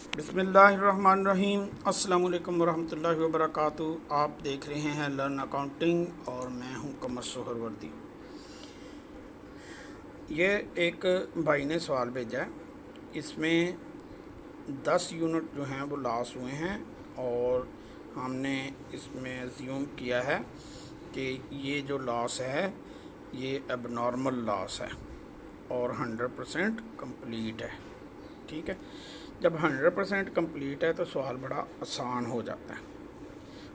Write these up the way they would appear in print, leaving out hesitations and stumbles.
बिस्मिल्लाहिर्रहमानिर्रहीम। अस्सलाम वालेकुम वरहमतुल्लाहि वबरकातुहू। आप देख रहे हैं लर्न अकाउंटिंग और मैं हूं कमर सोहरवर्दी। ये एक भाई ने सवाल भेजा है, इसमें 10 यूनिट जो हैं वो लॉस हुए हैं और हमने इसमें अज्यूम किया है कि ये जो लॉस है ये एबनॉर्मल लॉस है और 100% कंप्लीट है। ठीक है, जब 100% कंप्लीट है तो सवाल बड़ा आसान हो जाता है।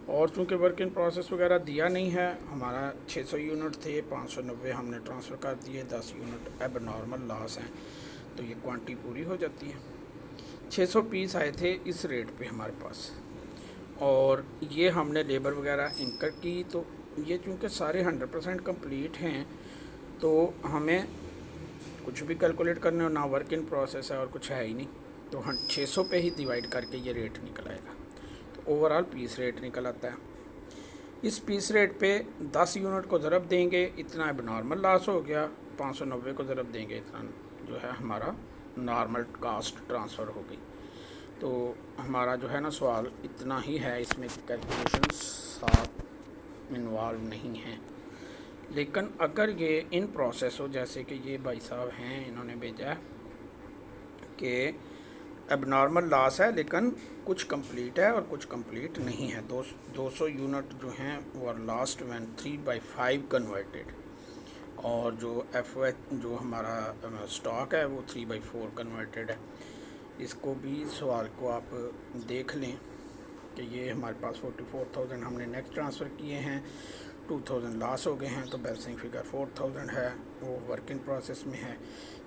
और चूँकि वर्क इन प्रोसेस वगैरह दिया नहीं है, हमारा 600 यूनिट थे, 590 हमने ट्रांसफ़र कर दिए, 10 यूनिट एब नॉर्मल लॉस हैं, तो ये क्वांटिटी पूरी हो जाती है। 600 पीस आए थे इस रेट पे हमारे पास, और ये हमने लेबर वगैरह इंकर की, तो ये चूँकि सारे 100% कंप्लीट हैं तो हमें कुछ भी कैलकुलेट करने हो ना, वर्क इन प्रोसेस है और कुछ है ही नहीं, तो 600 पे ही डिवाइड करके ये रेट निकल आएगा। तो ओवरऑल पीस रेट निकल आता है। इस पीस रेट पे 10 यूनिट को ज़रब देंगे, इतना अब नॉर्मल लॉस हो गया। 590 को ज़रब देंगे, इतना जो है हमारा नॉर्मल कास्ट ट्रांसफ़र हो गई। तो हमारा जो है ना सवाल इतना ही है, इसमें कैलकुलेशन साथ इन्वॉल्व नहीं है। लेकिन अगर ये इन प्रोसेस हो, जैसे कि ये भाई साहब हैं, इन्होंने भेजा कि एबनॉर्मल लॉस है लेकिन कुछ कंप्लीट है और कुछ कंप्लीट नहीं है। 200 यूनिट जो हैं वो लास्ट व्हेन 3/5 कन्वर्टेड, और जो एफ जो हमारा स्टॉक है वो 3/4 कन्वर्टेड है। इसको भी सवाल को आप देख लें कि ये हमारे पास 44,000 हमने नेक्स्ट ट्रांसफ़र किए हैं, 2,000 लॉस हो गए हैं, तो बैलेंसिंग फिगर 4,000 है, वो वर्क इन प्रोसेस में है।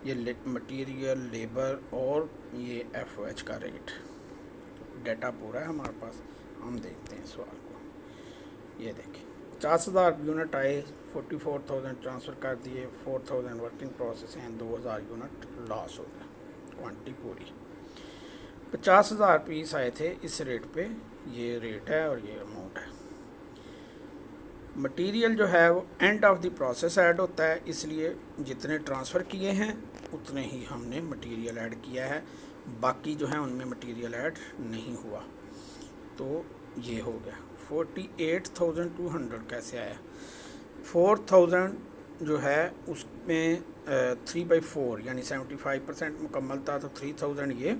ये मटेरियल, लेबर और ये एफ का रेट, डाटा पूरा है हमारे पास। हम देखते हैं सवाल को। ये देखिए 50,000 यूनिट आए, 44,000 ट्रांसफ़र कर दिए, 4,000 वर्क इन प्रोसेस हैं, 2,000 यूनिट लॉस हो गया, क्वांटिटी पूरी। 50,000 पीस आए थे इस रेट पे, ये रेट है और ये अमाउंट है। मटेरियल जो है वो end of the process add होता है, इसलिए जितने ट्रांसफ़र किए हैं उतने ही हमने मटेरियल ऐड किया है, बाकी जो है उनमें मटेरियल ऐड नहीं हुआ। तो ये हो गया 48,200 कैसे आया। 4,000 जो है उसमें 3/4 यानी 75% मुकम्मल था, तो 3,000 ये,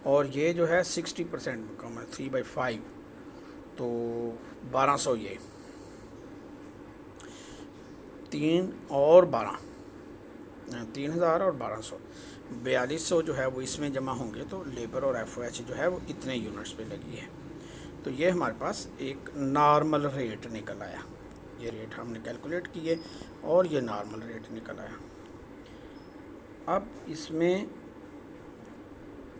और ये जो है 60% मुकम्मल 3/5, तो 1200 ये, 3 और 12, 3,000 और 1200, 4200 जो है वो इसमें जमा होंगे, तो लेबर और एफ जो है वो इतने यूनिट्स पे लगी है। तो ये हमारे पास एक नॉर्मल रेट निकल आया। ये रेट हमने कैलकुलेट किए और ये नॉर्मल रेट निकल आया। अब इसमें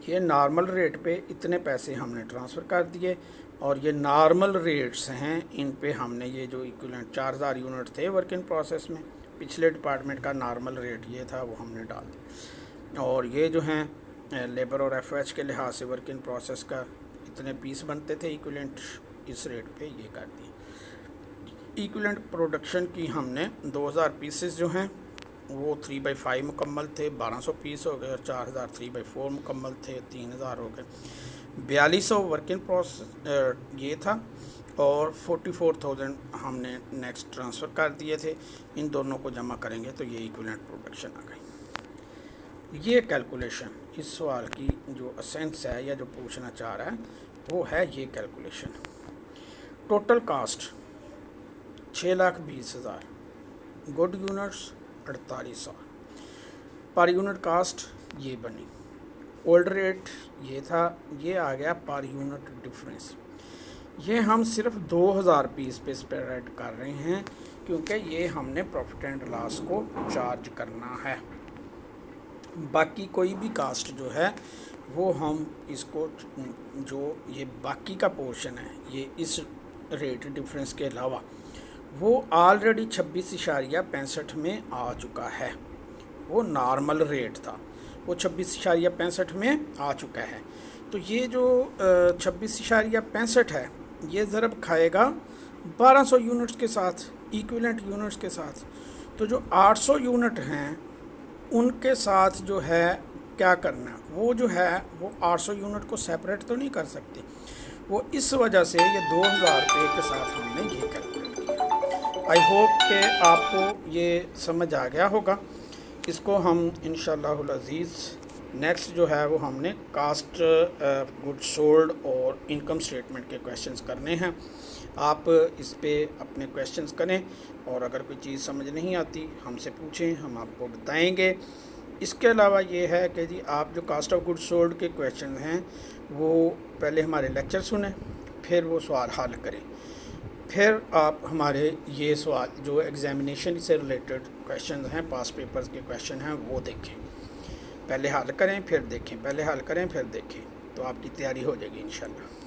ये नॉर्मल रेट पे इतने पैसे हमने ट्रांसफ़र कर दिए, और ये नॉर्मल रेट्स हैं, इन पे हमने ये जो इक्विवेलेंट 4,000 यूनिट थे वर्क इन प्रोसेस में, पिछले डिपार्टमेंट का नॉर्मल रेट ये था, वो हमने डाल दिया। और ये जो हैं लेबर और एफ के लिहाज से वर्क इन प्रोसेस का इतने पीस बनते थे इक्विवेलेंट, इस रेट पे ये कर दिए। इक्विवेलेंट प्रोडक्शन की हमने 2,000 पीसेस जो हैं वो 3/5 मुकम्मल थे, 1200 पीस हो गए, और 4,000 3/4 मुकम्मल थे, 3,000 हो गए। 4200 वर्क इन प्रोसेस ये था, और 44,000 हमने नेक्स्ट ट्रांसफ़र कर दिए थे। इन दोनों को जमा करेंगे तो ये इक्विवेलेंट प्रोडक्शन आ गई। ये कैलकुलेशन इस सवाल की जो एसेंस है या जो पूछना चाह रहा है वो है ये calculation. Total cast 6,20,000, good units 4800, per unit cast ये बनी। ओल्ड रेट ये था, ये आ गया पर यूनिट डिफरेंस। ये हम सिर्फ 2,000 पीस पे स्प्रेड कर रहे हैं, क्योंकि ये हमने प्रॉफिट एंड लॉस को चार्ज करना है। बाकी कोई भी कास्ट जो है वो हम इसको, जो ये बाकी का पोर्शन है ये इस रेट डिफरेंस के अलावा, वो ऑलरेडी 26.65 में आ चुका है। वो नॉर्मल रेट था, वो 26.65 में आ चुका है। तो ये जो 26.65 है ये ज़रब खाएगा 1200 यूनिट्स के साथ, इक्विवेलेंट यूनिट्स के साथ। तो जो 800 यूनिट हैं उनके साथ जो है کیا کرنا ہے، وہ جو ہے وہ 800 یونٹ کو سیپریٹ تو نہیں کر سکتے، وہ اس وجہ سے یہ 2000 روپے کے ساتھ ہم نے یہ کیلکولیٹ کیا۔ آئی ہوپ کہ آپ کو یہ سمجھ آ گیا ہوگا۔ اس کو ہم انشاءاللہ العزیز نیکسٹ جو ہے وہ ہم نے کاسٹ گڈ سولڈ اور انکم سٹیٹمنٹ کے کویشچنز کرنے ہیں۔ آپ اس پہ اپنے کویشچنز کریں، اور اگر کوئی چیز سمجھ نہیں آتی ہم سے پوچھیں، ہم آپ کو بتائیں گے۔ اس کے علاوہ یہ ہے کہ جی آپ جو کاسٹ آف گڈ سولڈ کے کویشچنز ہیں وہ پہلے ہمارے لیکچر سنیں، پھر وہ سوال حل کریں، پھر آپ ہمارے یہ سوال جو ایگزامینیشن سے ریلیٹڈ کویشچنز ہیں، پاس پیپرز کے کویشچن ہیں وہ دیکھیں، پہلے حل کریں پھر دیکھیں، پہلے حل کریں پھر دیکھیں، تو آپ کی تیاری ہو جائے گی انشاءاللہ۔